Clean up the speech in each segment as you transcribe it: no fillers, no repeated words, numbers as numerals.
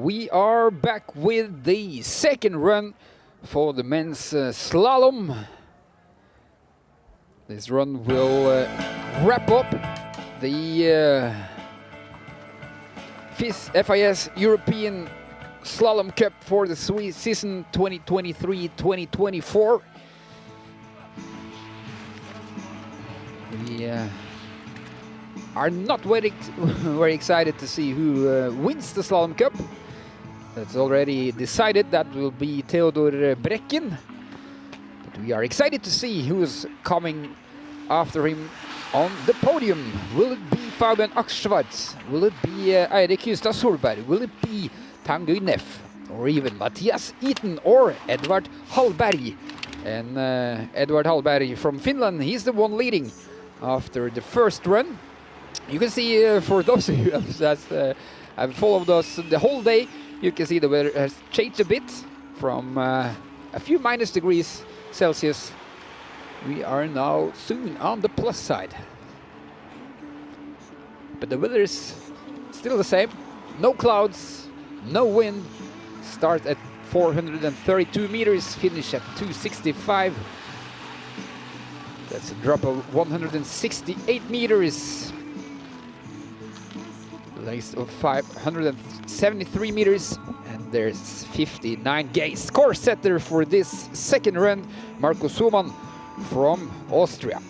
we are back with the second run for the men's slalom. This run will wrap up the FIS European Slalom Cup for the season 2023-2024. We are not very excited to see who wins the Slalom Cup. That's already decided. That will be Theodor Brekken. But we are excited to see who is coming after him on the podium. Will it be Fabian Aksvart? Will it be Eirik Hustad Solberg? Will it be Tanguy Neff? Or even Mathias Iten or Edvard Hallberg? And Edvard Hallberg from Finland, he's the one leading after the first run. You can see, for those of you that have followed us the whole day, you can see the weather has changed a bit from a few minus degrees Celsius. We are now soon on the plus side. But the weather is still the same. No clouds, no wind. Start at 432 meters, finish at 265. That's a drop of 168 meters. Length of 573 meters, and there's 59 gates. Score setter for this second run, Marco Suman from Austria.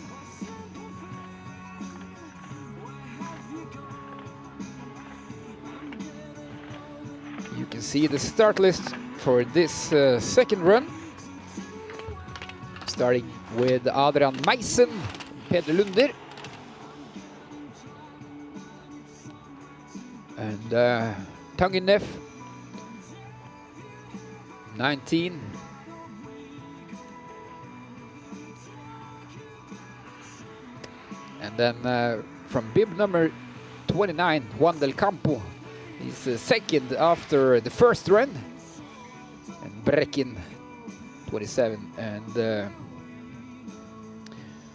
You can see the start list for this second run, starting with Adrian Meisen, Peder Lunder, and Tanguy Neff, 19. And then from bib number 29, Juan del Campo, he's second after the first run. And Brekken, 27, and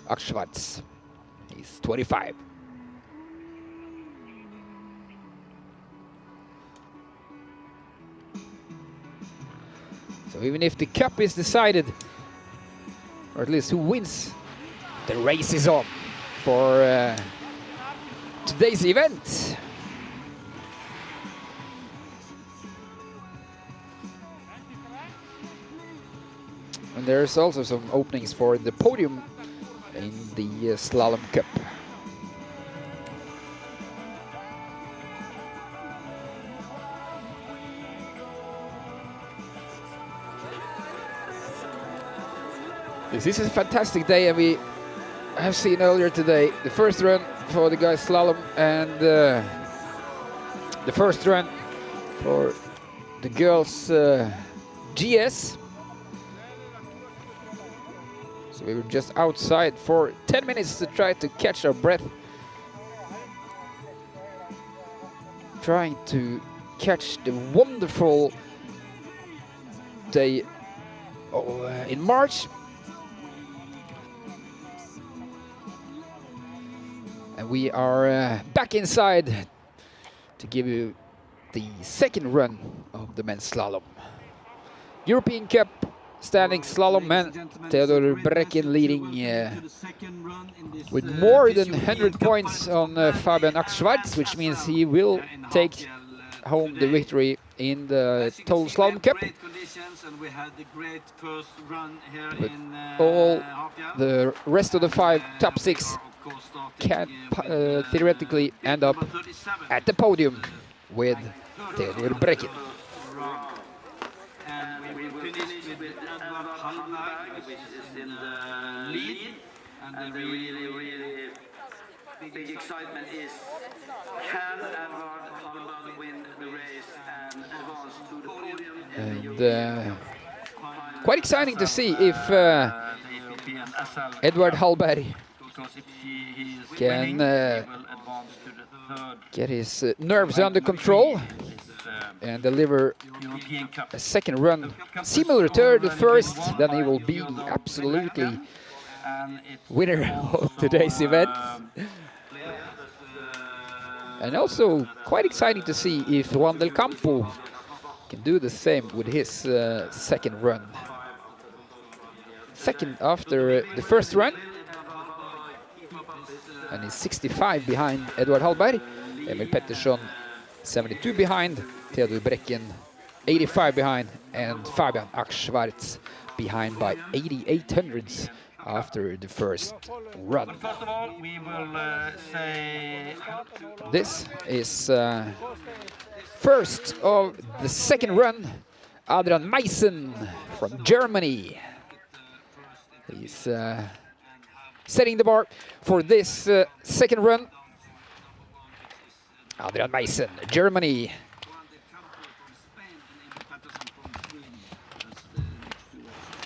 Aksvart, he's 25. So even if the cup is decided, or at least who wins, the race is on for today's event. And there's also some openings for the podium in the Slalom Cup. This is a fantastic day, and we have seen earlier today the first run for the guys slalom and the first run for the girls GS. So we were just outside for 10 minutes to try to catch our breath, trying to catch the wonderful day in March. And we are back inside to give you the second run of the men's slalom. European Cup standing slalom man, Theodor Brekken leading with more than 100 points on Fabian Aksvart, which means he will take home the victory in the total slalom cup. But all the rest of the top six can theoretically end up at the podium with Theodor Brekken. And we will finish with Edvard Hallberg, which is in the lead. And the really big excitement is, can Edvard Hallberg win the race and advance to the podium? And quite exciting to see if Edvard Hallberg can get his nerves under control and deliver a second run similar to the first. Then he will be absolutely winner of today's event. And also quite exciting to see if Juan del Campo can do the same with his second run. Second after the first run. And he's 65 behind Edvard Hallberg. Emil Pettersson 72 behind. Theodor Brecken 85 behind. And Fabian Aschwartz behind by 88 hundredths after the first run. First of all, we will say this is first of the second run. Adrian Meissen from Germany. He's setting the bar for this second run. Adrian Meissen, Germany.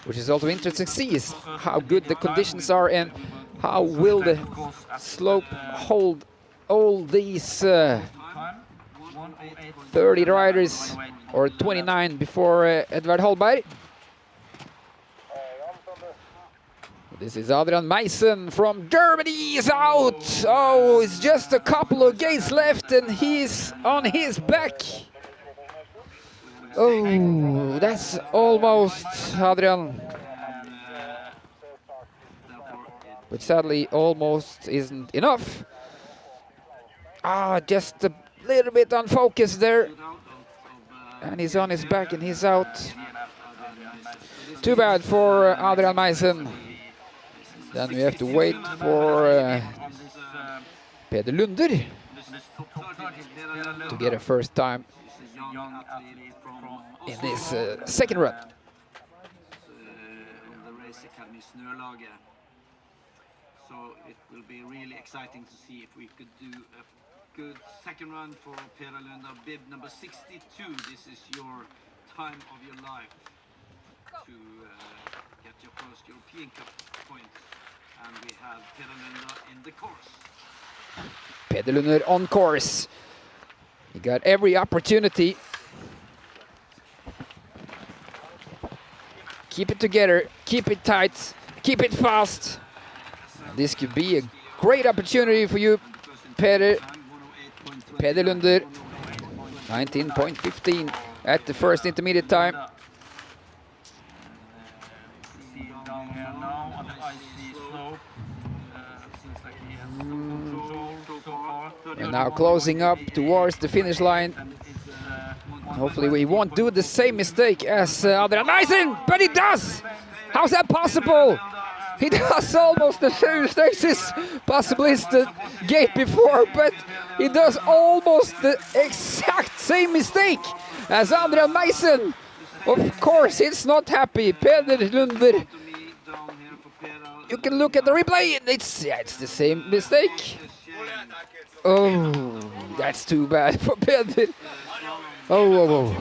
Which is also interesting to see is how good the conditions are and how will the slope hold all these 30 riders or 29 before Edvard Hallberg. This is Adrian Meissen from Germany is out. Oh, it's just a couple of gates left and he's on his back. Oh, that's almost Adrian. But sadly, almost isn't enough. Just a little bit unfocused there. And he's on his back and he's out. Too bad for Adrian Meissen. Then we have to wait for Peder Lunder to get a first time in this second run. So it will be really exciting to see if we could do a good second run for Peder Lunder, bib number 62. This is your time of your life to get your first European Cup points. And we have Peder Lunder in the course. Peder Lunder on course. He got every opportunity. Keep it together, keep it tight, keep it fast. This could be a great opportunity for you, Peder. Peder Lunder, 19.15 at the first intermediate time. And now closing up towards the finish line. Hopefully we won't do the same mistake as Adrian Meissen, but he does! How's that possible? He does almost the same mistakes as possibly the gate before, but he does almost the exact same mistake as Adrian Meissen. Of course, he's not happy. Peder Lunder. You can look at the replay, and it's the same mistake. Oh, that's too bad for Peder. Oh.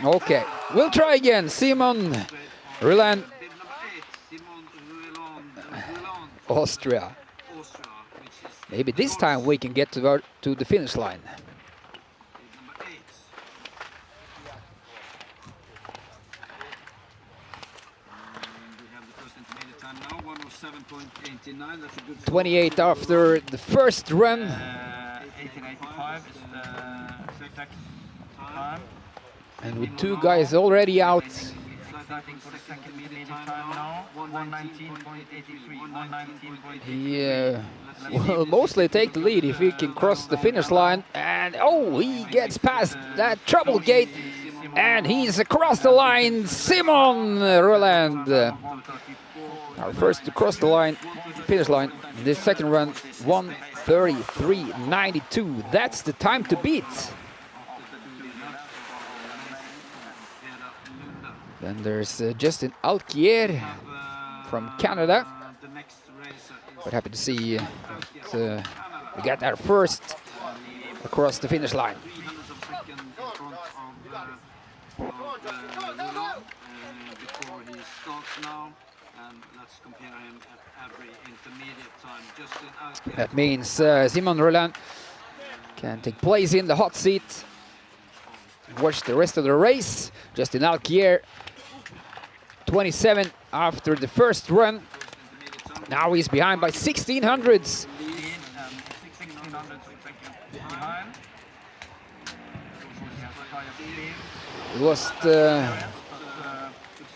Okay, we'll try again. Simon Roland, Austria. Maybe this time we can get to the finish line. That's 28 after the first run. 1885 is the exact time. And with two guys already out. He will mostly take the lead if he can cross the finish line. And oh, he gets past that trouble gate. And he's across the line, Simon Roland. Our first to cross the line, finish line, this second run, 1:33.92. That's the time to beat. Then there's Justin Alquier from Canada. But happy to see we got our first across the finish line. Before he starts now, and let's compare him at every intermediate time. Justin Alquier. That means Simon Roland can take place in the hot seat. Watch the rest of the race. Justin Alquier, 27 after the first run. Now he's behind by 16 hundredths. It was the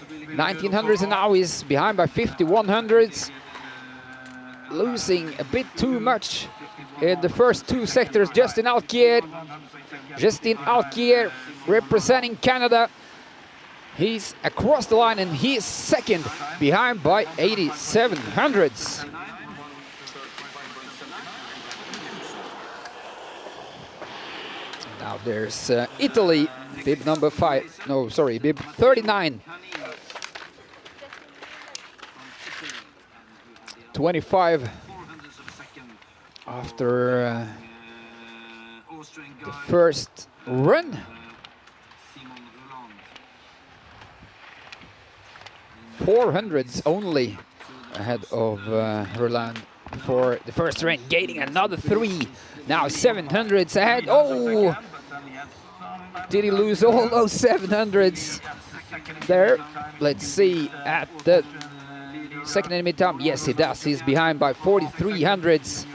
1900s and now he's behind by 5100s. Losing a bit too much in the first two sectors. Justin Alquier representing Canada. He's across the line and he's second, behind by 8700s. Now there's Italy, bib number 5, no, sorry, bib 39. 25 after the first run. 400s only ahead of Roland for the first run, gaining another 3. Now 700s ahead. Oh! Did he lose all those 700s there? Let's see at the second enemy time. Yes, he does. He's behind by 4300s.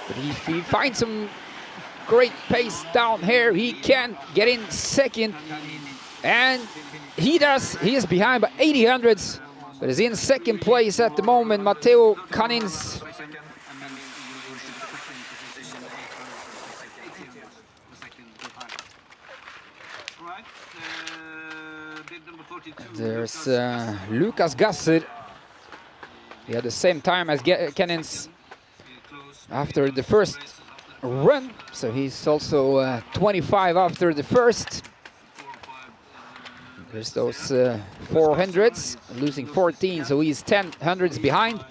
But if he finds some great pace down here, he can get in second. And he does. He is behind by 8000s, but is in second place at the moment. Matteo Canins. There's Lucas Gasser. He had the same time as Canins after the first run, so he's also 25 after the first. There's those 400s, losing 14, so he's 1000s behind.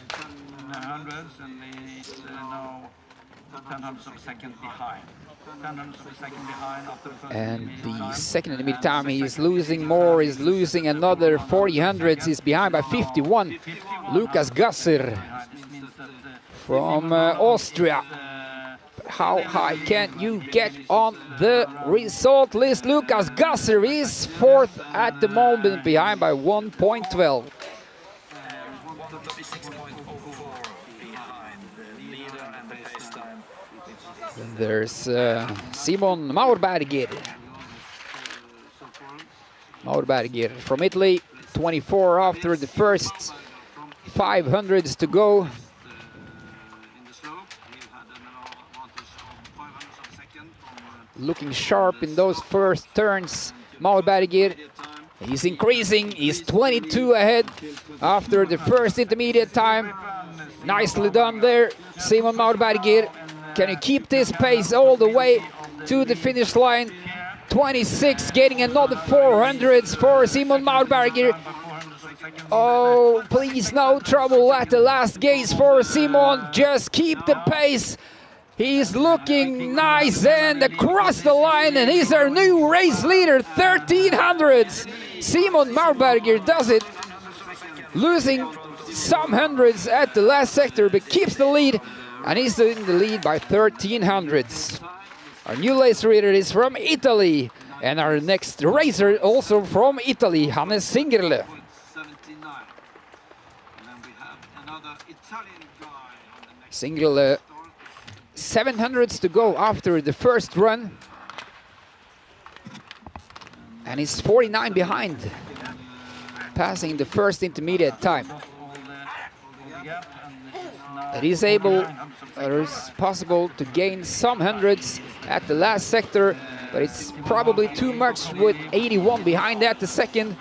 And the second enemy time he's losing more, is losing another 4000s, he's behind by 51. Lucas Gasser from Austria. How high can you get on the result list? Lucas Gasser is 4th at the moment, behind by 1.12. There's Simon Maurberger. Maurberger from Italy, 24 after the first 500s to go. Looking sharp in those first turns. Maurberger, he's increasing, he's 22 ahead after the first intermediate time. Nicely done there, Simon Maurberger. Can you keep this pace all the way to the finish line? 26, getting another 400s for Simon Maurberger. Oh, please, no trouble at the last gates for Simon. Just keep the pace. He's looking nice and across the line, and he's our new race leader, 1300s. Simon Maurberger does it, losing some hundreds at the last sector, but keeps the lead, and he's in the lead by 1300s. Our new race leader is from Italy, and our next racer also from Italy, Hannes Singerle. 79. Singerle, 700s to go after the first run, and he's 49 behind, passing the first intermediate time. It is able, or is possible to gain some hundreds at the last sector, but it's probably too much with 81 behind at the second.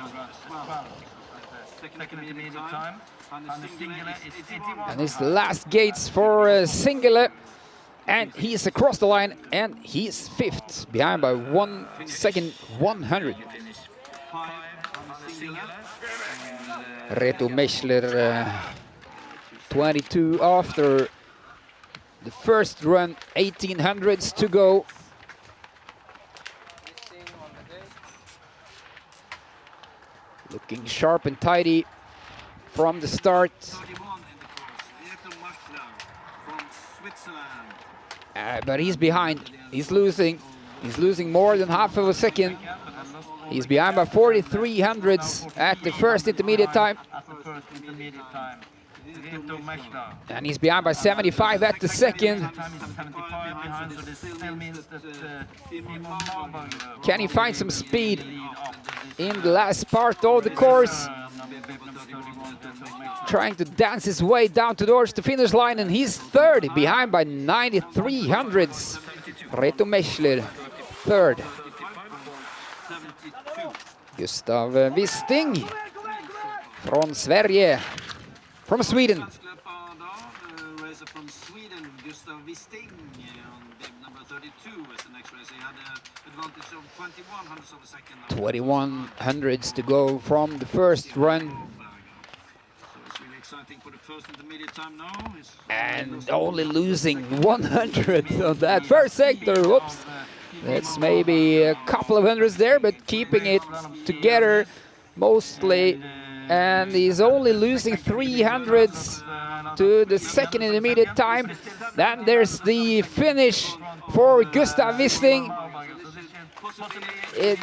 And it's the last gates for Singerle, and he's across the line, and he's 5th, behind by 1 second, 100. Reto Meschler, 22 after the first run, 1800s to go. Looking sharp and tidy from the start. But he's behind, he's losing more than half of a second. He's behind by 4300s at the first intermediate time. And he's behind by 75 at the second. Can he find some speed in the last part of the course? Trying to dance his way down towards the finish line, and he's third, behind by 93 hundredths. Reto Mechler, third. Gustav Wisting from Sverige, from Sweden. From Sweden, Gustav Wisting on bib number 32 as the next race. He had an advantage of 21 hundredths of a second. 21 hundredths to go from the first run. So it's really exciting for the first intermediate time now. And only losing 100 on that first sector. Whoops. That's maybe a couple of hundreds there, but keeping it together mostly. And he's only losing 300ths to the second intermediate time. Then there's the finish for Gustav Wisting.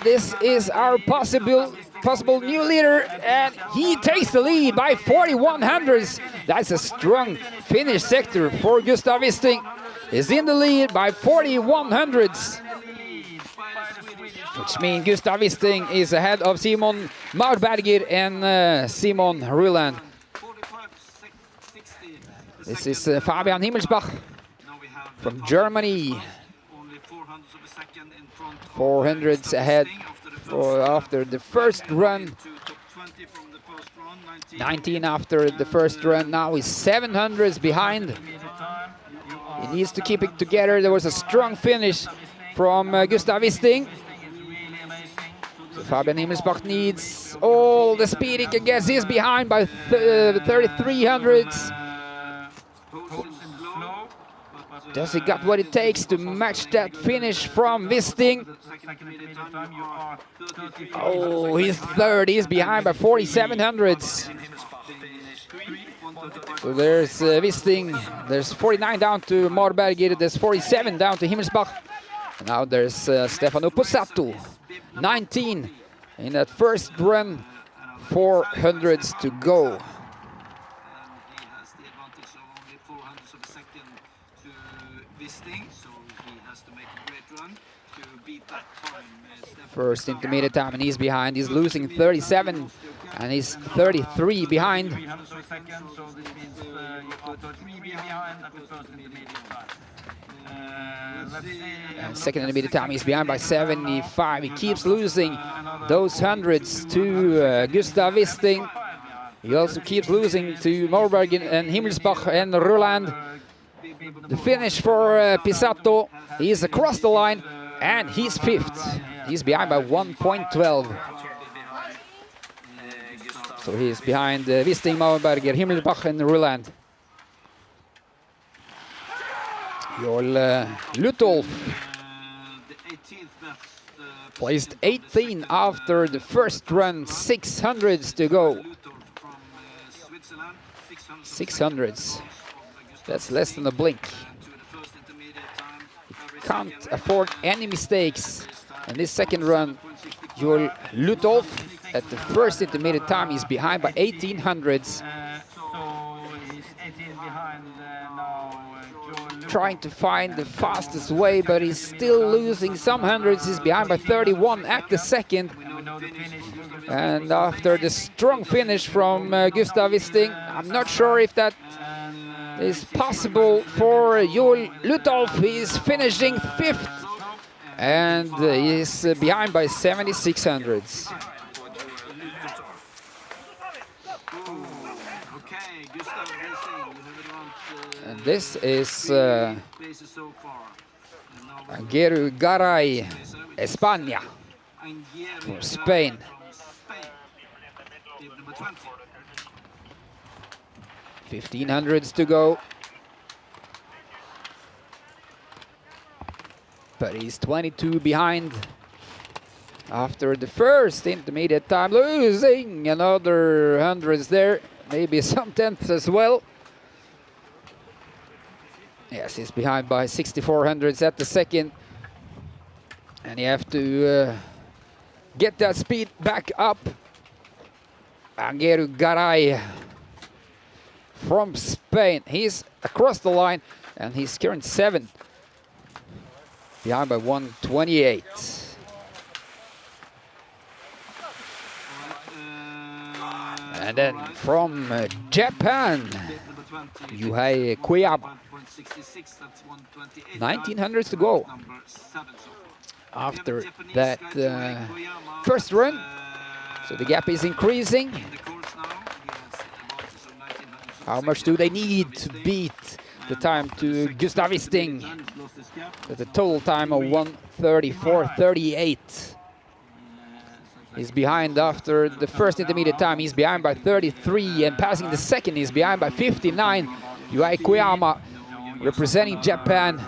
This is our possible new leader, and he takes the lead by 41 hundredths. That's a strong finish sector for Gustav Wisting. He's in the lead by 41 hundredths, which means Gustav Wisting is ahead of Simon Maurberger and Simon Ruland. This is Fabian Himmelsbach from Germany. 400s ahead after the first run. 19 after the first run. Now he's 700s behind. He needs to keep it together. There was a strong finish from Gustav Wisting. So Fabian Himmelsbach needs all the speed he can get. He's behind by 3300s. Does he got what it takes to match that finish from Wisting? Oh, he's third. He's behind by 4700s. So there's Wisting. There's 49 down to Maurberger. There's 47 down to Himmelsbach. And now there's Stefano Pozzato. 19 in that first run. 400s to go. First intermediate time, and he's behind. He's losing 37, and he's 33 behind. And second intermediate time, he's behind by 75. He keeps losing those hundreds to Gustav Wisting. He also keeps losing to Maurberger and Himmelsbach and Ruland. The finish for Pozzato. He's across the line, and he's fifth. He's behind by 1.12. So he's behind Wisting, Maurberger, Himmelsbach and Ruland. Joel Lutolf placed 18 after the first run. 600s to go. 600s. That's less than a blink. Can't afford any mistakes. And this second run, Joel Lutolf at the first intermediate time, he's behind by 1800s. Trying to find the fastest way, but he's still losing some hundreds. He's behind by 31 at the second. And after the strong finish from Gustav Wisting, I'm not sure if that is possible for Joel Lutolf. He's finishing fifth, and he's behind by 7600s. And this is Angeru Garay, España, from Spain. 1500s to go. But he's 22 behind after the first intermediate time, losing another hundreds there, maybe some tenths as well. Yes, he's behind by 6400s at the second. And you have to get that speed back up. Angeru Garay from Spain. He's across the line, and he's current 7, behind by 1:28. And then from Japan, Yuhei Koyama. 1900s to go. After that first run, so the gap is increasing. How much do they need to beat the time to Gustav Wisting? At a total time of 1:34.38. He's behind after the first intermediate time. He's behind by 33, and passing the second, he's behind by 59. Yuhei Koyama representing Japan.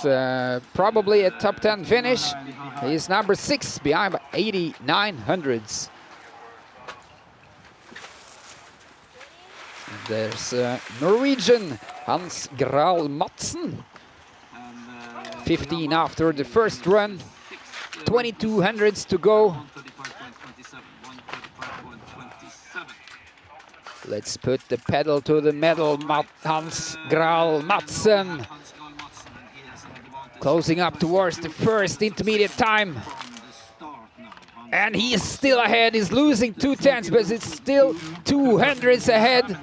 It's probably a top 10 finish. He's number 6, behind by 89 hundredths. There's Norwegian Hans Gral Madsen. 15 after the first run. 22 hundredths to go. Let's put the pedal to the metal. Hans Gral Madsen closing up towards the first intermediate time. And he is still ahead. He's losing 2/10, but it's still 2 hundredths ahead.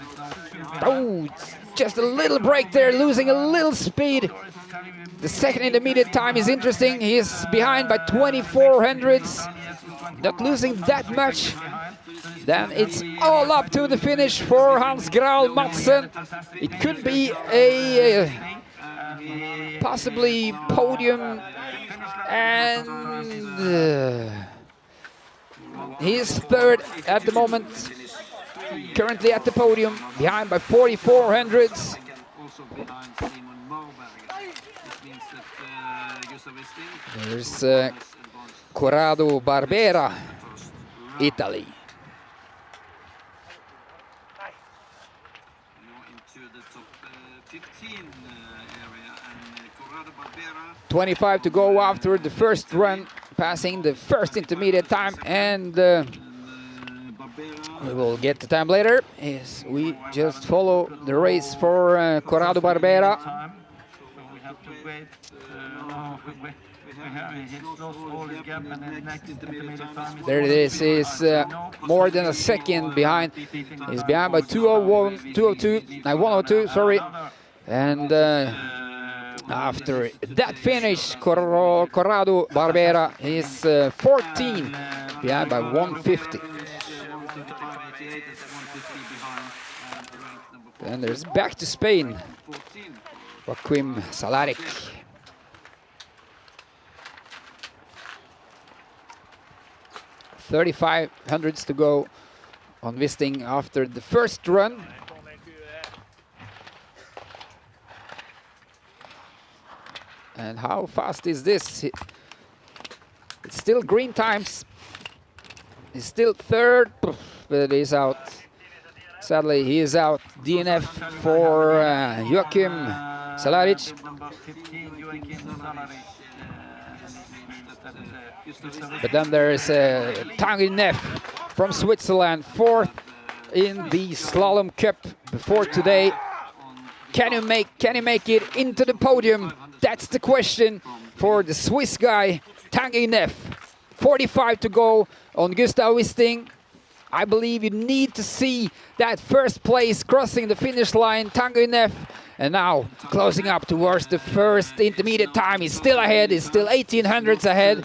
Oh, just a little break there, losing a little speed. The second intermediate time is interesting. He is behind by 24 hundredths. Not losing that much. Then it's all up to the finish for Hans Gral Madsen. It could be a possibly podium, and he's third at the moment. Currently at the podium, behind by 44 hundredths. There's Corrado Barbera, Italy. Into the top 15 area, and 25 to go after the first run, passing the first intermediate time, and we will get the time later as we just follow the race for Corrado Barbera. There it is. He's more than a second behind. He's behind by 102, sorry. And after that finish, Corrado Barbera is 14, behind by 150. And there's back to Spain, Joaquim Salaric. 35 hundredths to go on Wisting after the first run. And how fast is this? It's still green times. He's still third, but he's out. Sadly, he is out. DNF for Joaquim Salaric. But then there is Tanguy Neff from Switzerland, fourth in the Slalom Cup before today. Can he make it into the podium? That's the question for the Swiss guy, Tanguy Neff. 45 to go on Gustav Wisting. I believe you need to see that first place crossing the finish line, Tanguy Neff. And now closing up towards the first intermediate time. He's still ahead, he's still 18 hundredths ahead.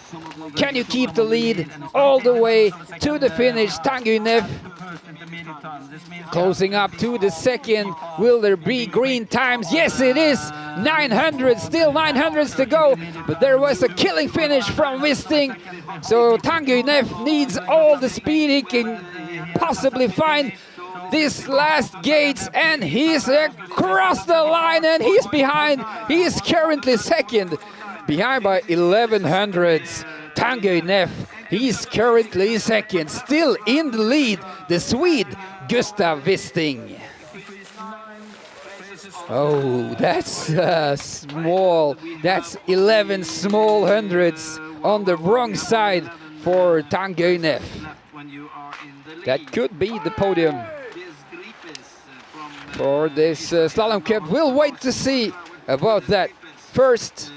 Can you keep the lead all the way to the finish, Tanguy Neff? Closing up to the second. Will there be green times? Yes, it is. 900, still 900s to go. But there was a killing finish from Wisting. So Tanguy Neff needs all the speed he can possibly find this last gates, and he's across the line, and he's behind. He is currently second, behind by 11 hundredths. Tanguy Neff, he's currently second, still in the lead, the Swede Gustav Wisting. Oh, that's small. That's 11 small hundredths on the wrong side for Tanguyev. When you are in the lead. That could be the podium This grip is from for this Slalom Cup. We'll wait to see about that. First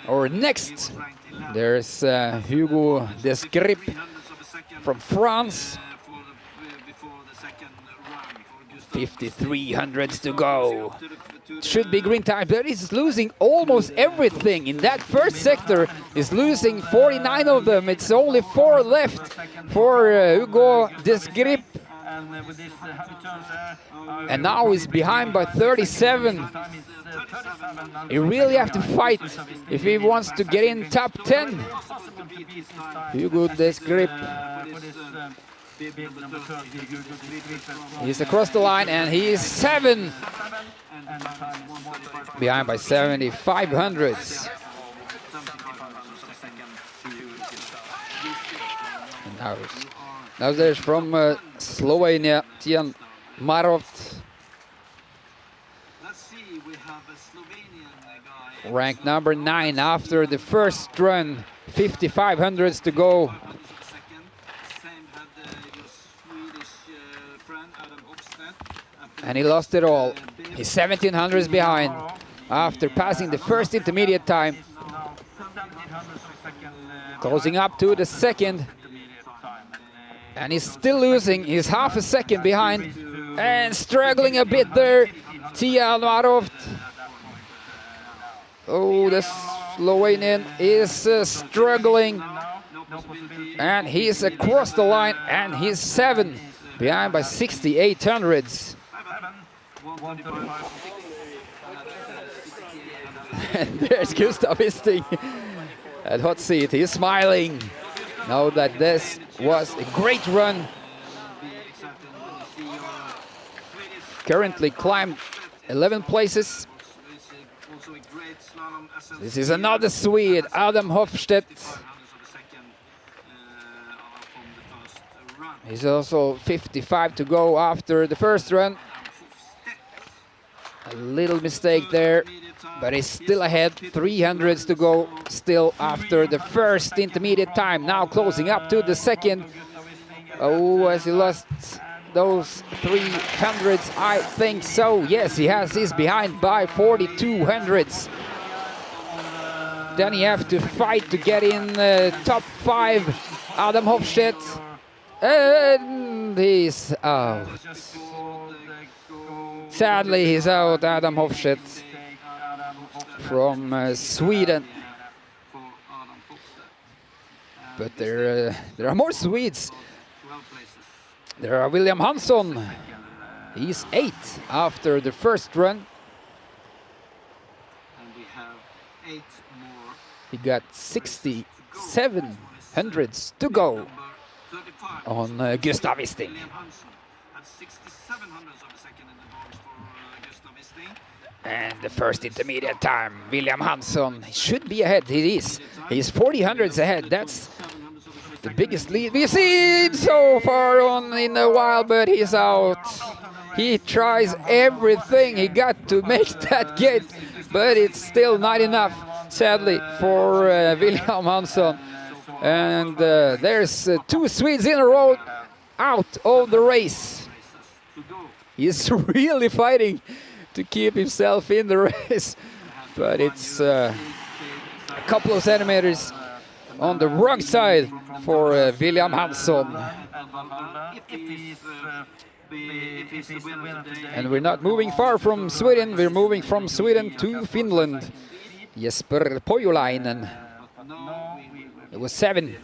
or next, there's Hugo Desgrip from France. 5,300 to go. Should be green time, but he's losing almost everything. In that first sector, he's losing 49 of them. It's only 4 left for Hugo Desgrip. And now he's behind by 37. He really have to fight if he wants to get in top 10. Hugo Desgrip. He's across the line and he is 7. Behind by 7,500. Now there's from Slovenia, Tijan Marov. Ranked number 9 after the first run. 5,500s to go. And he lost it all. He's 1,700s behind after passing the first intermediate time. Closing up to the second. And he's still losing. He's half a second behind and struggling a bit there. Tijan Marov. Oh, the Slovenian is struggling. And he's across the line and he's 7 behind by 6,800s. And there's Gustav Isting at hot seat. He's smiling. Know that this was a great run. Currently climbed 11 places. This is another Swede, Adam Hofstedt. He's also 55 to go after the first run. A little mistake there, but he's still ahead. 300s to go still after the first intermediate time. Now closing up to the second. Oh, has he lost those 300s? I think so. Yes, he has. He's behind by 4,200s. Then he have to fight to get in top 5. Adam Hofstedt. And he's out. Sadly, he's out, Adam Hofstedt from Sweden. But there are more Swedes. There are William Hansson. He's 8 after the first run. He got 6,700s to go on Gustav Isting. And the first intermediate time, William Hansson should be ahead. He is. He's 4,000s ahead. That's the biggest lead we've seen so far on in a while, but he's out. He tries everything he got to make that gate, but it's still not enough, sadly, for William Hansson. And there's 2 Swedes in a row out of the race. He's really fighting to keep himself in the race, but it's a couple of centimeters on the wrong side for William Hansson. And we're not moving far from Sweden, we're moving from Sweden to Finland. Jesper Pojolainen. It was 7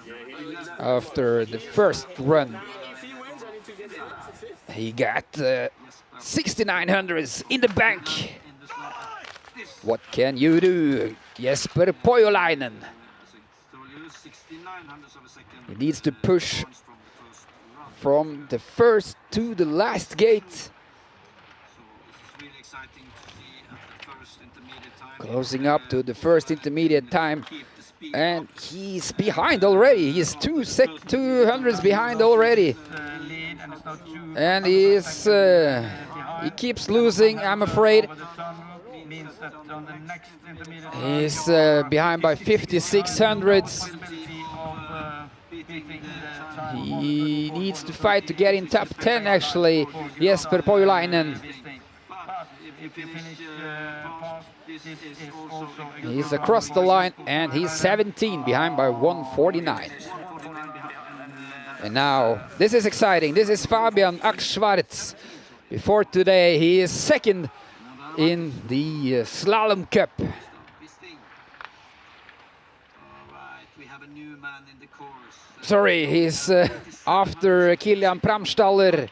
after the first run. He got 6,900s in the bank. What can you do, Jesper Pojolainen? He needs to push from the first to the last gate. Closing up to the first intermediate time. And he's behind already. He's 200s behind already. And he's he keeps losing, I'm afraid. He's behind by 5,600s. He needs to fight to get in top 10 actually, Jesper Pohjolainen. He's across the line and he's 17 behind by 149. And now, this is exciting. This is Fabian Ackschwartz. Before today, he is second in the Slalom Cup. Sorry, he's after Kilian Pramstaller.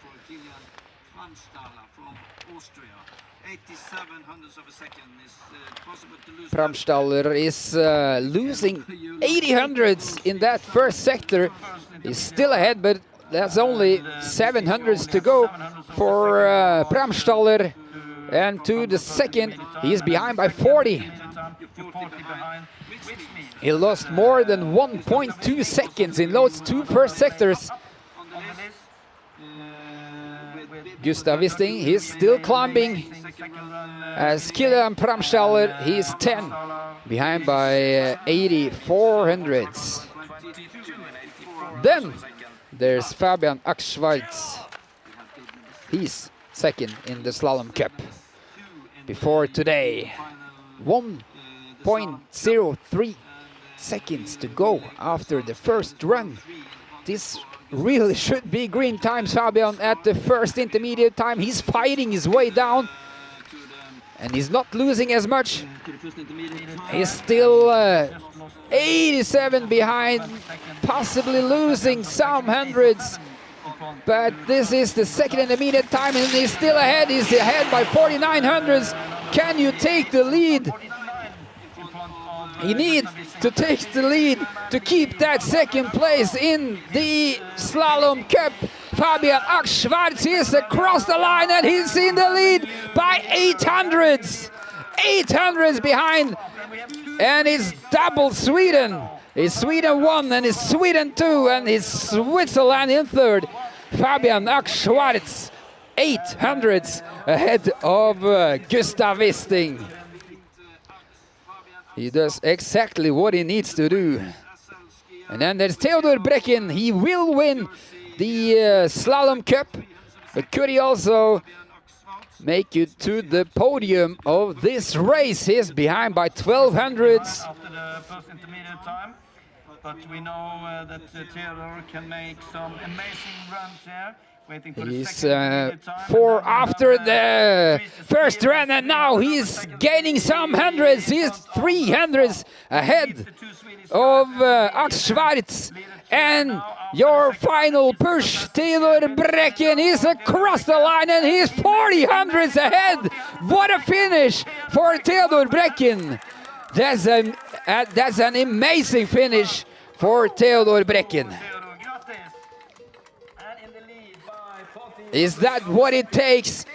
Pramstaller is losing 80 hundredths in that first sector. He's still ahead, but that's only 700ths to go for Pramstaller. And to the second, he's behind by 40. He lost more than 1.2 seconds in those two first sectors. Gustav Wisting, he's still climbing. As Kilian Pramstaller, he's 10, behind by 84 hundredths. Then there's Fabian Ackschwartz. He's second in the Slalom Cup. Before today, 1.03 seconds to go after the first run. This really should be green times, Fabian, at the first intermediate time. He's fighting his way down. And he's not losing as much. He's still 87 behind, possibly losing some hundreds. But this is the second intermediate time and he's still ahead. He's ahead by 49 hundredths. Can you take the lead? He needs to take the lead to keep that second place in the Slalom Cup. Fabian Ackschwartz is across the line and he's in the lead by 800ths. 800ths behind. And it's double Sweden. It's Sweden 1 and it's Sweden 2 and it's Switzerland in third. Fabian Ackschwartz 800ths ahead of Gustav Wisting. He does exactly what he needs to do. And then there's Theodor Brecken. He will win the Slalom Cup, but could he also make it to the podium of this race? He's behind by 12 hundredths. After the first intermediate time, but we know that Theodor can make some amazing runs here. He's 4 after the first run, and now he's gaining some hundreds. He's 300ths ahead of Ackschwartz. And your final push, Theodor Brecken, is across the line and he's 40 hundredths ahead. What a finish for Theodor Brecken. That's an amazing finish for Theodor Brecken. Is that what it takes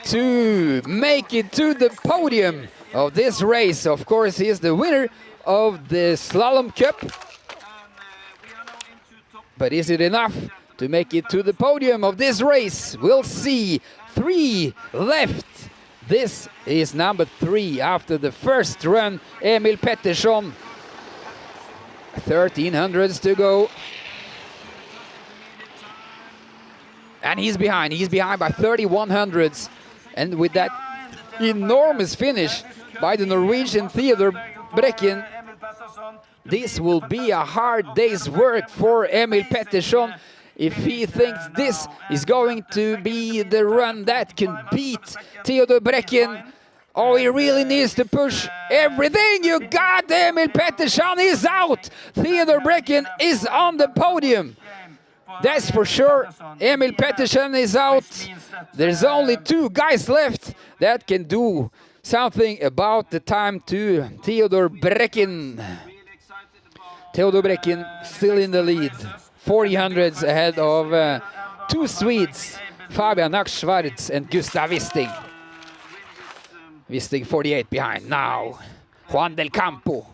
to make it to the podium of this race? Of course, he is the winner of the Slalom Cup. But is it enough to make it to the podium of this race? We'll see. 3 left. This is number 3 after the first run. Emil Pettersson. 1300ths to go. And he's behind by 31 hundredths. And with that enormous finish by the Norwegian Theodor Brecken, this will be a hard day's work for Emil Pettersson if he thinks this is going to be the run that can beat Theodor Brecken. Oh, he really needs to push everything. You got Emil Pettersson is out. Theodor Brecken is on the podium. That's for sure. Emil Pettersson is out. There's only 2 guys left that can do something about the time to Theodor Brecken. Theodor Brecken still in the lead. 40 hundredths ahead of 2 Swedes, Fabian Ackschwartz and Gustav Wisting. Wisting 48 behind now. Juan del Campo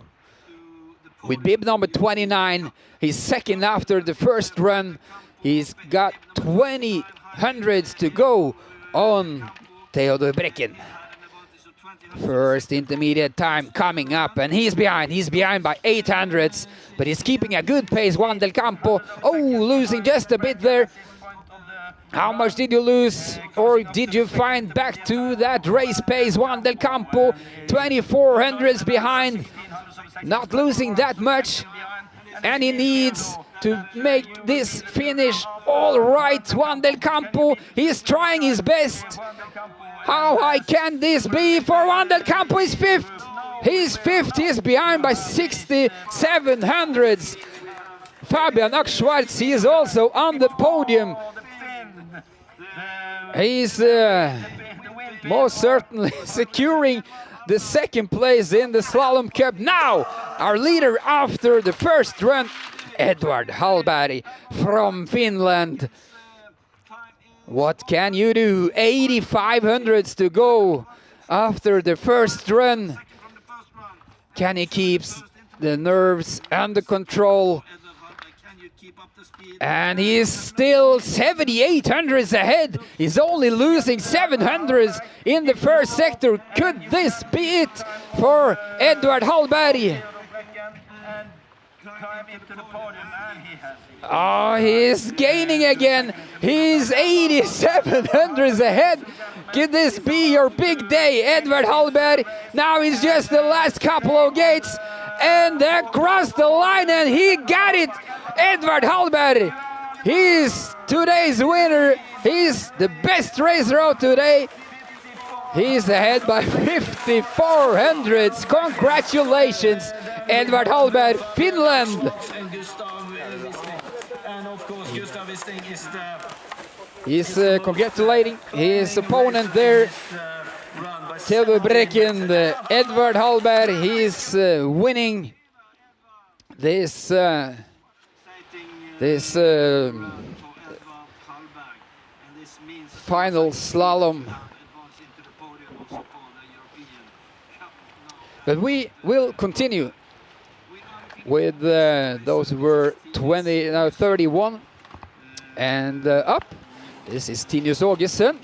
with bib number 29. He's second after the first run. He's got 20 hundredths to go on Theodor Brecken. First intermediate time coming up, and he's behind. He's behind by 800ths, but he's keeping a good pace. Juan del Campo, oh, losing just a bit there. How much did you lose, or did you find back to that race pace? Juan del Campo, 2400ths behind, not losing that much, and he needs to make this finish all right. Juan del Campo, he's trying his best. How high can this be for Juan del Campo? He's fifth. He's fifth. He's behind by 6700ths. Fabian Schwarz, he is also on the podium. He's most certainly securing the second place in the Slalom Cup. Now, our leader after the first run, Edward Hallberg from Finland. What can you do? 8500ths to go after the first run. Can he keep the nerves under control? And he is still 7800ths ahead. He's only losing 700ths in the first sector. Could this be it for Edward Hallberg? Oh, he's gaining again. He's 8700ths ahead. Could this be your big day, Edward Hallberg? Now he's just the last couple of gates and across the line, and he got it. Edward Hallberg, he's today's winner. He's the best racer of today. He's ahead by 5400ths. Congratulations, Edward Hallberg, Finland. He's congratulating his opponent there, Theodor Brecken. Edward Hallberg, he's winning this final slalom. But we will continue with those who were 31 and up. This is Tinius Augustsson.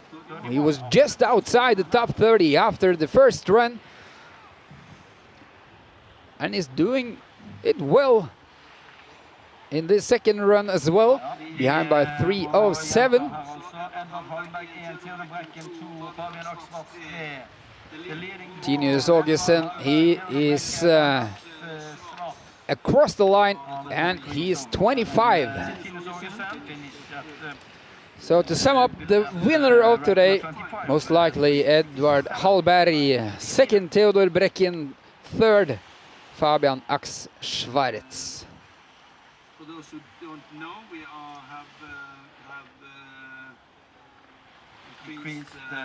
He was just outside the top 30 after the first run, and is doing it well in this second run as well, behind by 3:07. Tinius Augustsson, he is across the line, and he is 25. So to sum up, the winner of today, most likely Edward Hallberg, second Theodor Brecken, third Fabian Schwarz. For those who don't know, we have increased the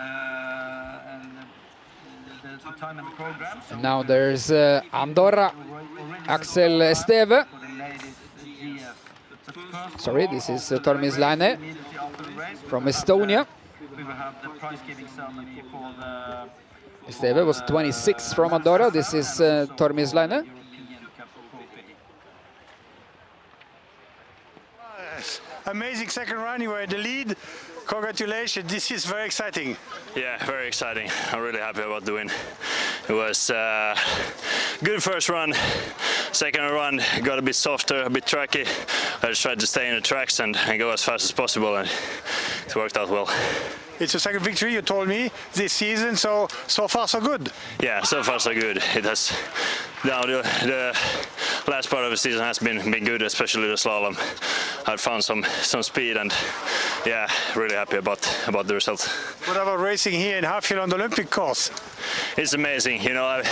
time in the program. And now there's Andorra, Axel Esteve. Sorry, this is Tormis Laine from Estonia. Esteve was 26 from Andorra. This is Tormis Laine. Amazing second run, you were in the lead. Congratulations, this is very exciting. Yeah, very exciting. I'm really happy about the win. It was good first run. Second run got a bit softer, a bit tracky. I just tried to stay in the tracks and go as fast as possible, and it worked out well. It's your second victory, you told me, this season, so far so good. Yeah, so far so good. It has now the last part of the season has been good, especially the slalom. I found some speed, and yeah, really happy about the result. What about racing here in Hafjell on the Olympic course? It's amazing. You know,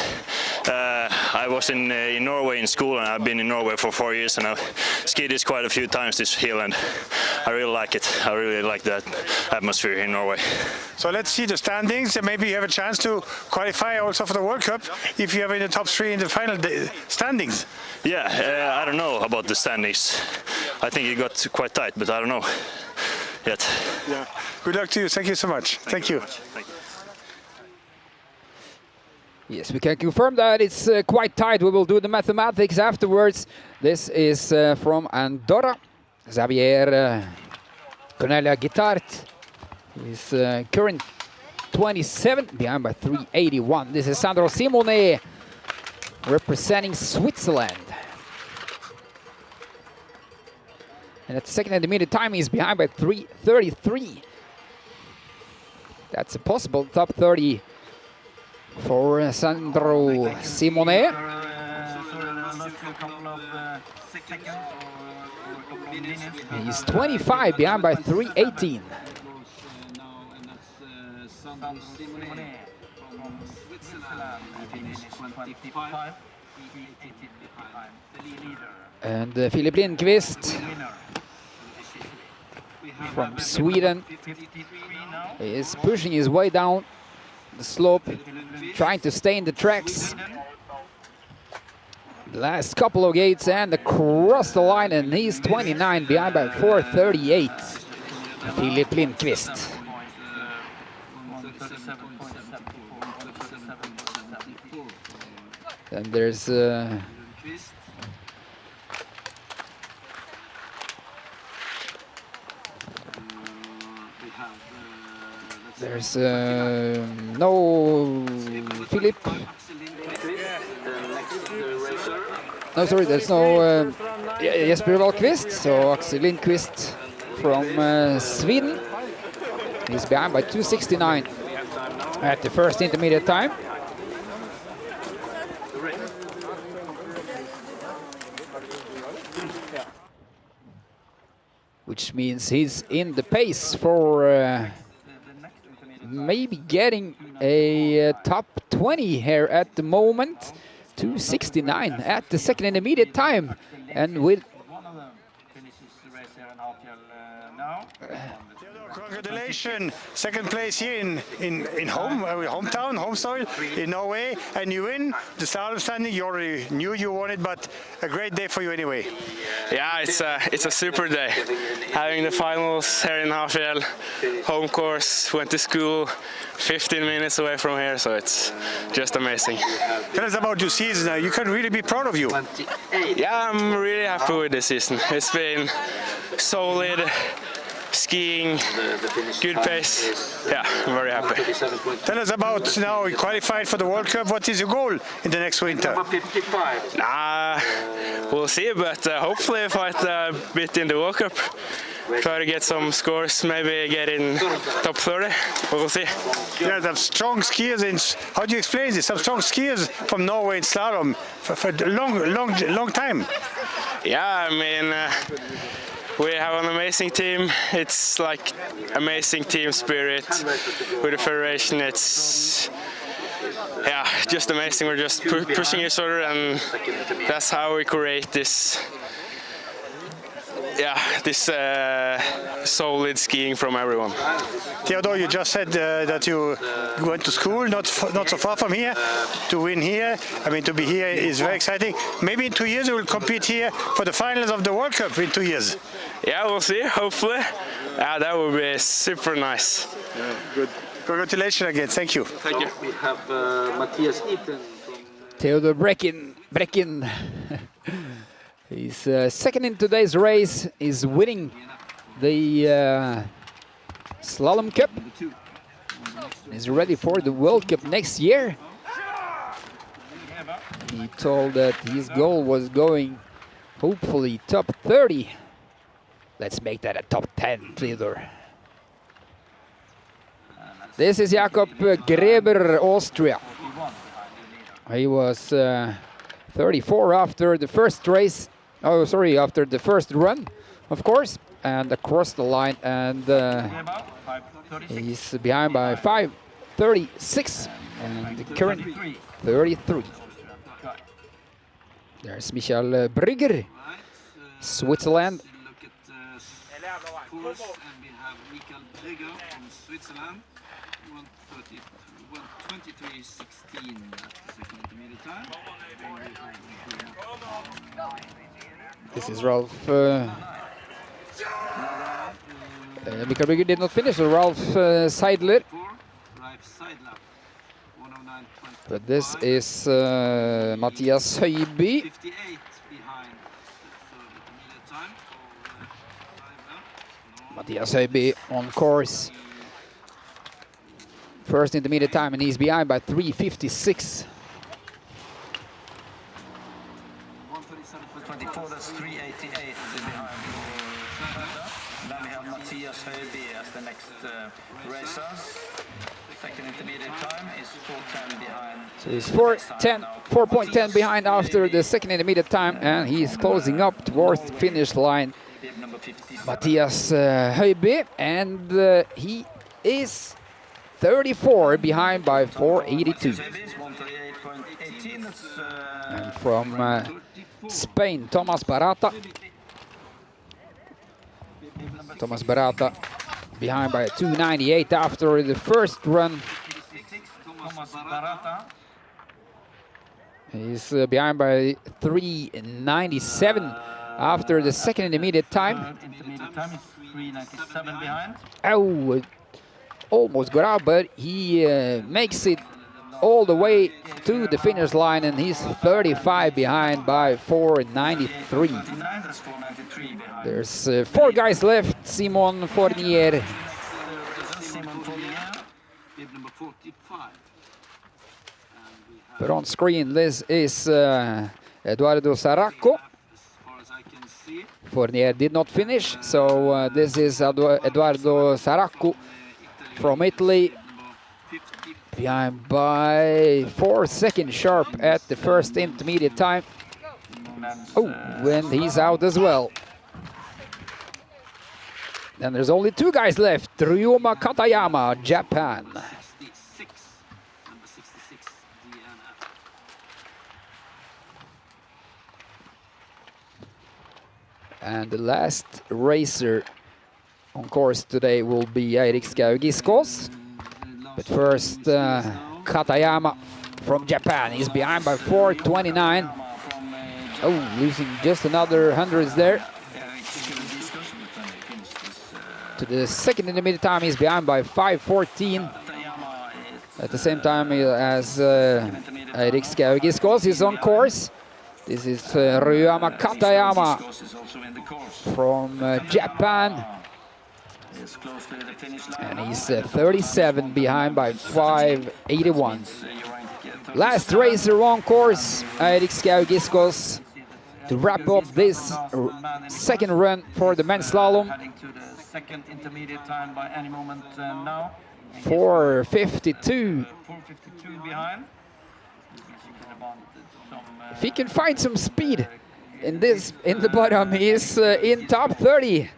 I was in Norway in school, and I've been in Norway for 4 years, and I've skied this quite a few times, this hill, and I really like it. I really like that atmosphere in Norway. So let's see the standings, and maybe you have a chance to qualify also for the World Cup if you have in the top 3 in the final standings. Yeah, I don't know about the standings. I think it got quite tight, but I don't know yet. Yeah. Good luck to you. Thank you so much. Thank you. Thank you. Yes, we can confirm that it's quite tight. We will do the mathematics afterwards. This is from Andorra. Xavier Cornelia Guitart is current 3:27, behind by 3:81. This is Sandro Simone representing Switzerland. And at the second intermediate time, he's behind by 3:33. That's a possible top 30 for Sandro Simone. He's 25, behind by 3:18. And Filip Lindqvist from Sweden is pushing his way down the slope, trying to stay in the tracks. The last couple of gates and across the line, and he's 29, behind by 4:38. Filip Lindqvist. And there's no Philip. No, sorry, there's no Jesper Wahlqvist. So Axel Lindqvist from Sweden. He's behind by 2:69 at the first intermediate time. Which means he's in the pace for maybe getting a top 20 here at the moment. 2:69 at the second intermediate time, and with congratulations, second place here in hometown, home soil in Norway, and you win the slalom standing. You already knew you won it, but a great day for you anyway. Yeah, it's a super day. Having the finals here in Hafjell, home course, went to school, 15 minutes away from here, so it's just amazing. Tell us about your season now. You can really be proud of you. Yeah, I'm really happy with this season. It's been solid skiing, good pace. Yeah, I'm very happy. Tell us about now you qualified for the World Cup. What is your goal in the next winter? We'll see, but hopefully fight a bit in the World Cup. Try to get some scores, maybe get in top 30. We'll see. Yeah, some strong skiers how do you explain this? Some strong skiers from Norway in slalom for a long time. Yeah, I mean, we have an amazing team. It's like amazing team spirit with the federation. It's just amazing. We're just pushing each other, and that's how we create this solid skiing from everyone. Theodore, you just said that you went to school, not so far from here, to win here. I mean, to be here is very exciting. Maybe in 2 years you will compete here for the finals of the World Cup in 2 years. Yeah, we'll see, hopefully. That would be super nice. Yeah, good. Congratulations again, thank you. Thank you. We have Matthias Iten. Theodor Brekin. He's second in today's race. He's winning the Slalom Cup. He's ready for the World Cup next year. He told that his goal was going, hopefully, top 30. Let's make that a top 10, Theodor. This is Jakob Greber, Austria. He was 34 after the first race. Oh, sorry, after the first run, of course, and across the line, and he's behind by 5:36, and the current 33. There's Michael Brygger, Switzerland. Look at course, and we have Michael Brygger from Switzerland, 1:23.16 at the second intermediate time. This is Ralph. Michael Brygger did not finish, so Ralph Seidler. But this is Matthias Høiby. 58 behind the third intermediate time. Matthias Høiby on course. First intermediate time, and he's behind by 3:56. 1:37.24, that's 3:88 behind for then we have Mathias Høiby as the next racer. Second intermediate time is 4:10 behind. So he's 4.10 behind after the second intermediate time, and he's closing up towards the finish line. Mathias Høiby, and he is 34 behind by 4:82. And from Spain, Thomas Barata. Thomas Barata behind by 2:98 after the first run. He's behind by 3:97 after the second intermediate time. Oh, almost got out, but he makes it all the way to the finish line, and he's 35 behind by 4:93. There's 4 guys left. Simon Fournier. But on screen, this is Eduardo Saracco. Fournier did not finish, so this is Eduardo Saracco from Italy, behind by 4 seconds sharp at the first intermediate time. Oh, and he's out as well. And there's only 2 guys left. Ryoma Katayama, Japan. And the last racer on course today will be Eirik Skaugiskås. But first, Katayama from Japan. He's behind by 4:29. Oh, losing just another hundreds there. To the second intermediate time, he's behind by 5:14. At the same time as Eirik Skaugiskås is on course. This is Ryoma Katayama from Japan. And he's 37 behind by 5:81. Last racer on course, Eirik Skaugiskås, to wrap up this second run for the men's slalom. Second intermediate time by any moment now. 4:52. 4:52 behind. If he can find some speed in the bottom, he is in top 30.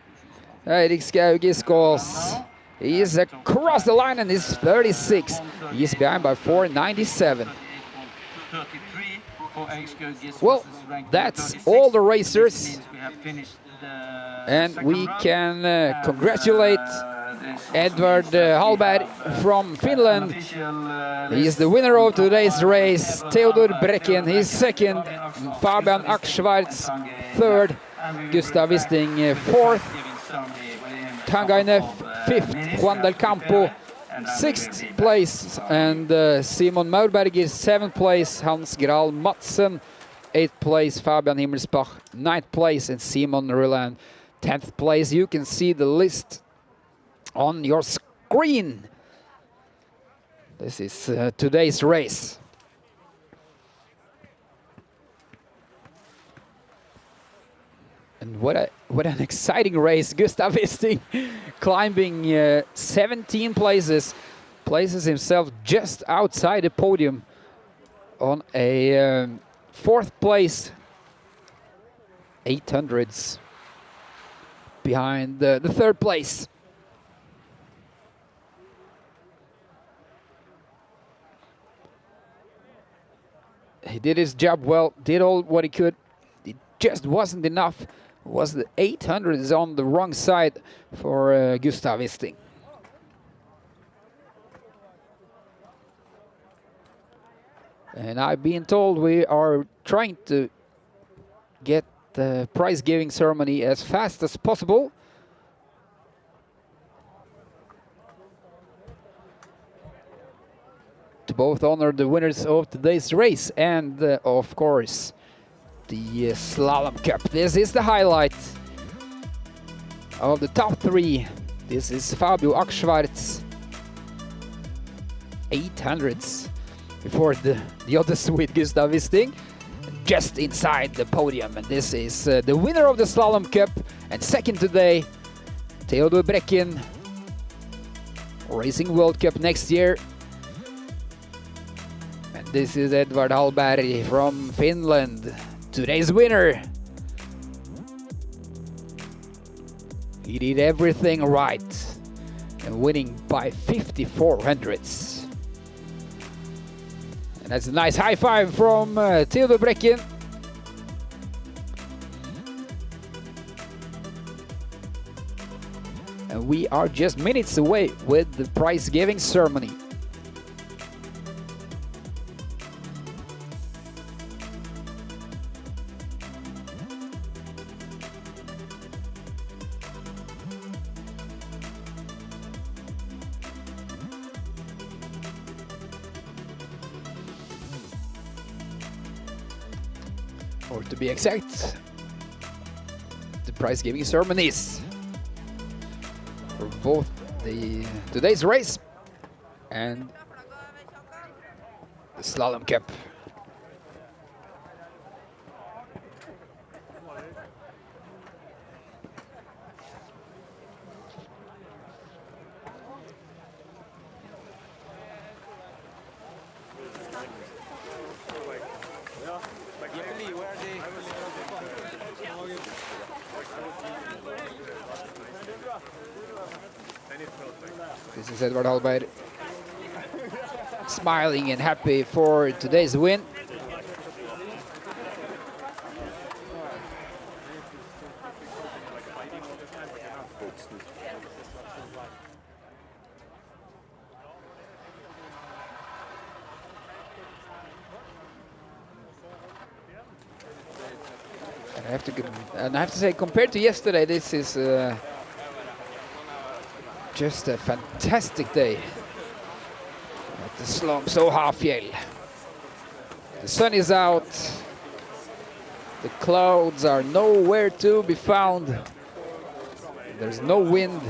Eirik Skaugiskås, he is across the line and is 36. He is behind by 4:97. Well, that's all the racers. And we can congratulate Edvard Hallberg from Finland. He is the winner of today's race. Theodor Brekken, he's second. Fabian Akschwartz, third. Gustav Wisting, fourth. Tangainef, fifth. Juan del Campo, sixth place. And Simon Maurberger, seventh place. Hans Graal Madsen, eighth place. Fabian Himmelsbach, ninth place. And Simon Ruland, 10th place. You can see the list on your screen. This is today's race. And what an exciting race. Gustav Wisting climbing 17 places, places himself just outside the podium on a 4th place, 800s behind the 3rd place. He did his job well, did all what he could. It just wasn't enough. Was the 800s on the wrong side for Gustav Wisting. And I've been told we are trying to get the prize-giving ceremony as fast as possible. To both honor the winners of today's race and, of course, the Slalom Cup. This is the highlight of the top 3. This is Fabio Akschwartz 800s before the other Swede Gustav Wisting, just inside the podium. And this is the winner of the Slalom Cup, and second today, Theodor Brekken, Racing World Cup next year. And this is Edvard Hallberg from Finland, today's winner. He did everything right and winning by 54 hundredths. And that's a nice high five from Theodor Brekken. And we are just minutes away with the prize giving ceremony. Or to be exact, the prize giving ceremonies for both today's race and the Slalom Cup. This is Edvard Hallberg, smiling and happy for today's win. And I have to say, compared to yesterday, this is just a fantastic day at the Slalom Hafjell. The sun is out, the clouds are nowhere to be found, there's no wind,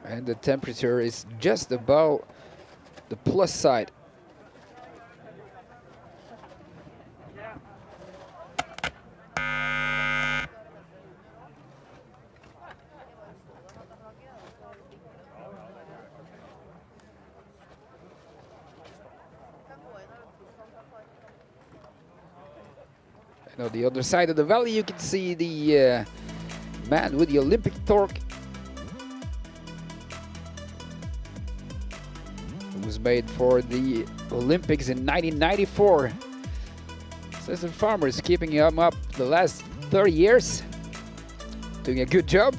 and the temperature is just about the plus side. And on the other side of the valley, you can see the man with the Olympic torque. It was made for the Olympics in 1994. Cesar Farmer is keeping him up the last 30 years, doing a good job.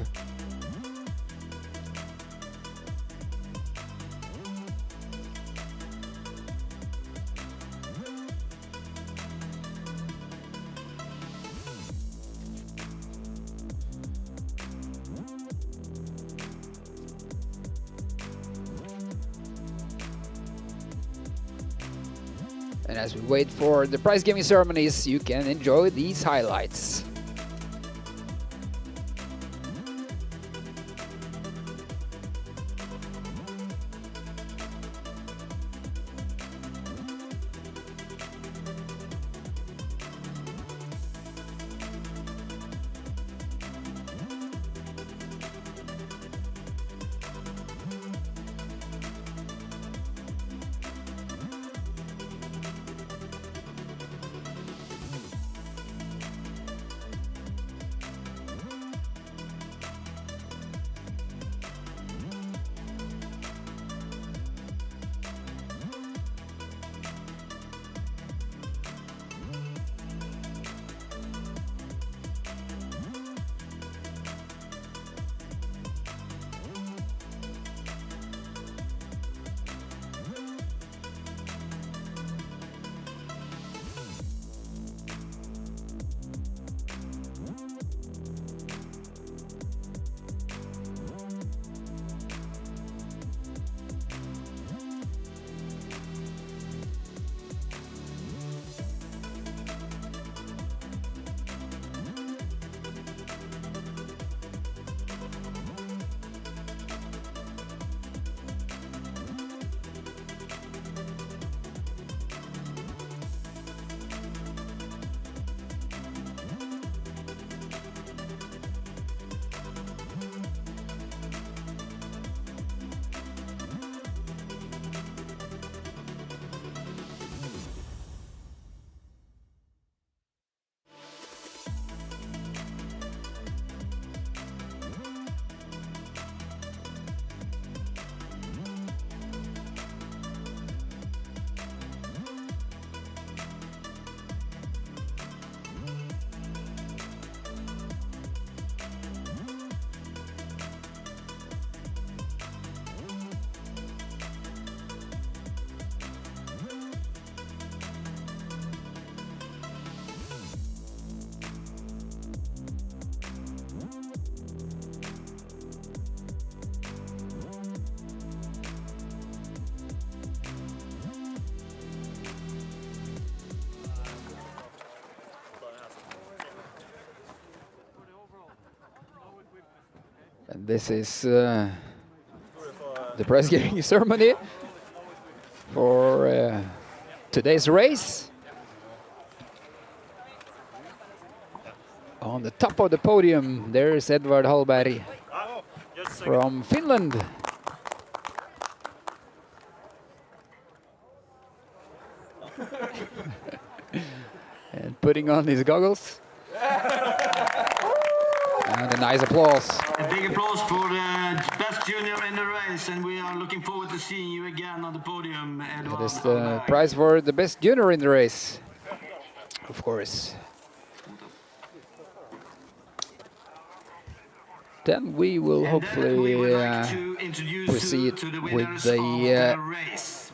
And as we wait for the prize giving ceremonies, you can enjoy these highlights. And this is the prize giving ceremony for today's race. On the top of the podium, there's Edvard Hallberg from Finland. And putting on his goggles. And a nice applause. A big applause for the best junior in the race, and we are looking forward to seeing you again on the podium, Edvard. That is the prize for the best junior in the race, of course. Then we will hopefully proceed with the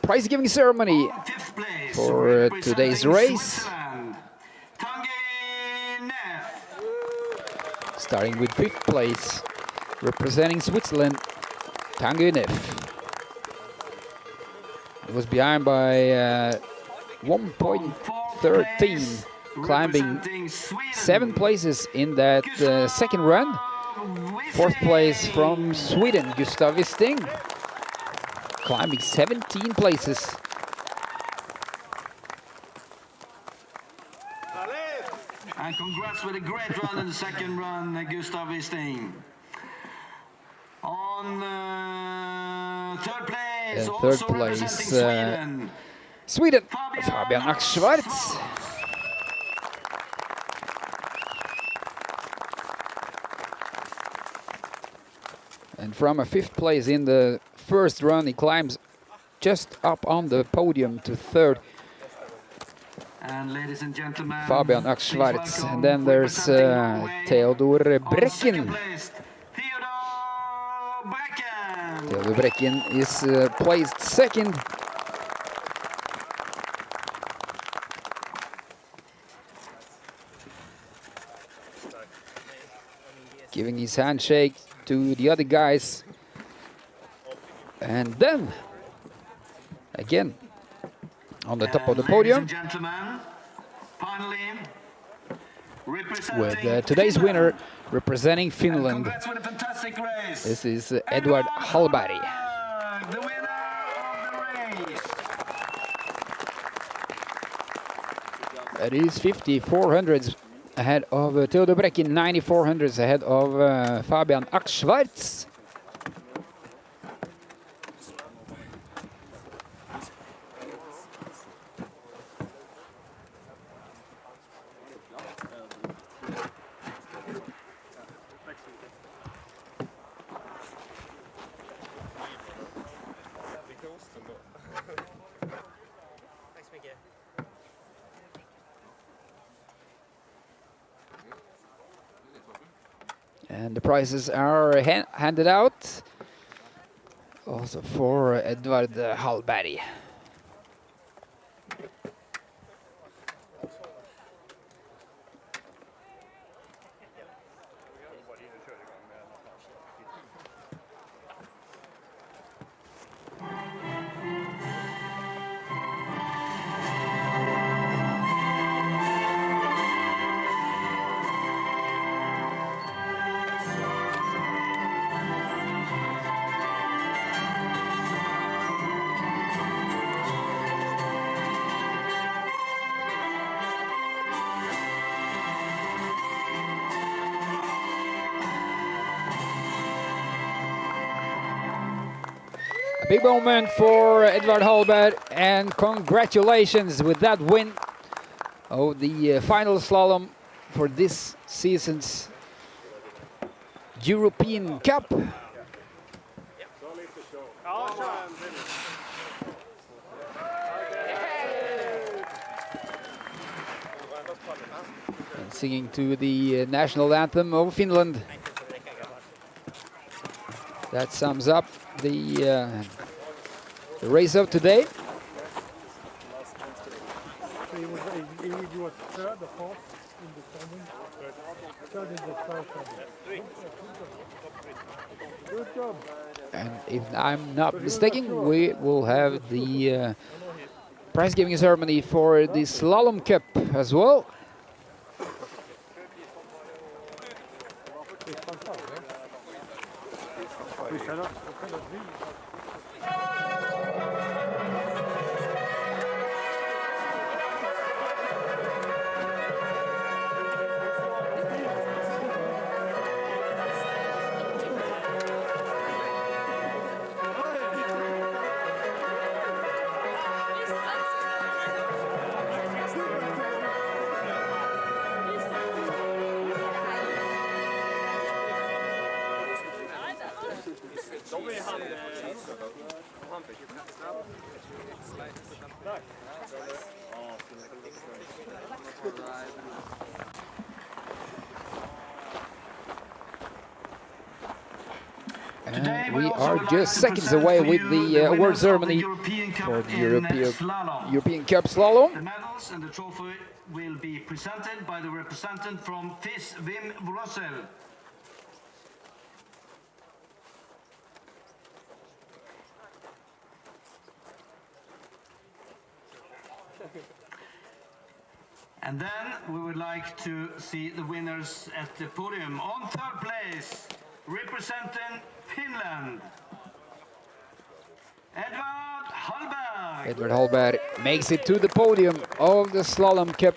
prize giving ceremony for today's race. Starting with 5th place, representing Switzerland, Tanguy Neff. It was behind by 1.13, climbing 7 places in that second run. 4th place from Sweden, Gustav Wisting, climbing 17 places. And congrats with a great run in the second run, Gustav Wisting. On 3rd place, And also 3rd place, representing Sweden, Fabian Axschwarz. And from a 5th place in the first run, he climbs just up on the podium to 3rd. And ladies and gentlemen, Fabian Axschwarz. And then there's Theodor Brecken. Theodor Brecken is placed 2nd. Giving his handshake to the other guys. And then, again, on the top of the podium, with today's winner representing Finland. This is Edvard Hallberg. the winner of the race. It is 5400s ahead of Theodor Brecken, 9400s ahead of Fabian Axschwarz. And the prizes are handed out, also for Edvard Hallberg. Big moment for Edvard Hallberg, and congratulations with that win of the final slalom for this season's European Cup. And singing to the national anthem of Finland. That sums up the race of today. And if I'm not mistaken, we will have the prize giving ceremony for the Slalom Cup as well. And we are just seconds away with the award ceremony for the European Cup Slalom. The medals and the trophy will be presented by the representative from FIS, Wim Rossel. And then we would like to see the winners at the podium. On third place, representing Finland, Edvard Hallberg. Edvard Hallberg makes it to the podium of the Slalom Cup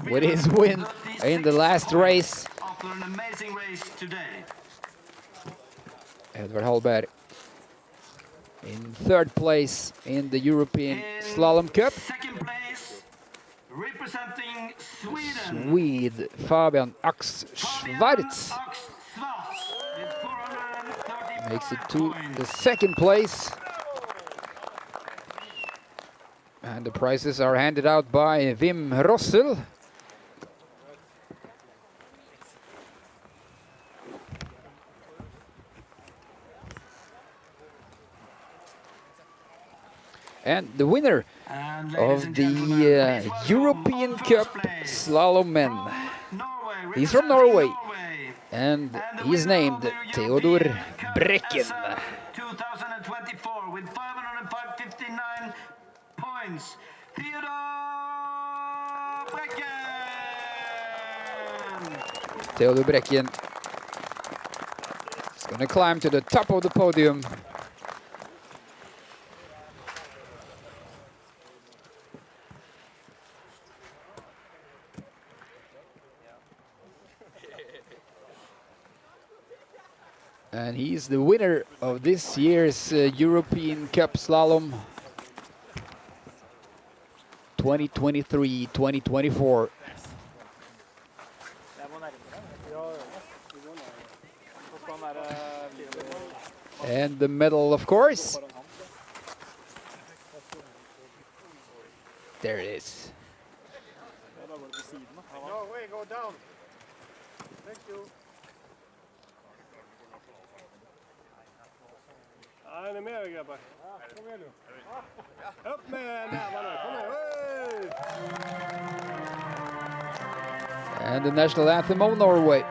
with his win in the last race. After an amazing race today. Edvard Hallberg in third place in the European Slalom Cup. Second place, representing Sweden. Swede Fabian Ax Schwarz makes it to the second place. And the prizes are handed out by Wim Rossel. And the winner of the European Cup Slalom Men. He's from Norway, and he's named Theodor Brekken. 2024 with 559 points. Theodor Brekken! Theodor Brekken is going to climb to the top of the podium. And he's the winner of this year's European Cup Slalom 2023-2024. And the medal, of course. There it is. No way, go down. Thank you. Ja, är ni med grabbar? Kom igen nu. Upp med nävarna, kom igen. And the national anthem of Norway.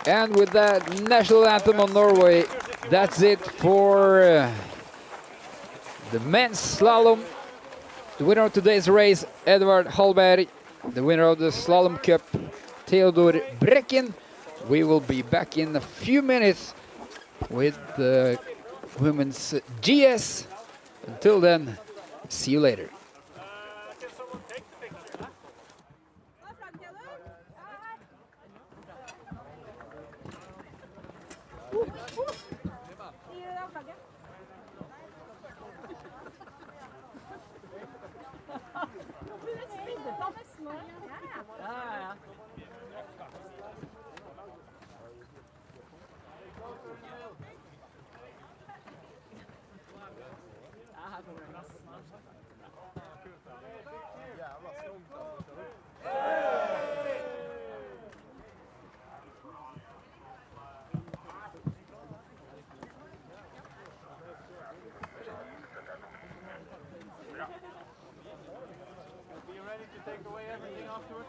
And with that national anthem of Norway, that's it for the men's slalom. The winner of today's race, Edvard Hallberg. The winner of the Slalom Cup, Theodor Brekken. We will be back in a few minutes with the women's GS. Until then, see you later. Be ready to take away everything afterwards?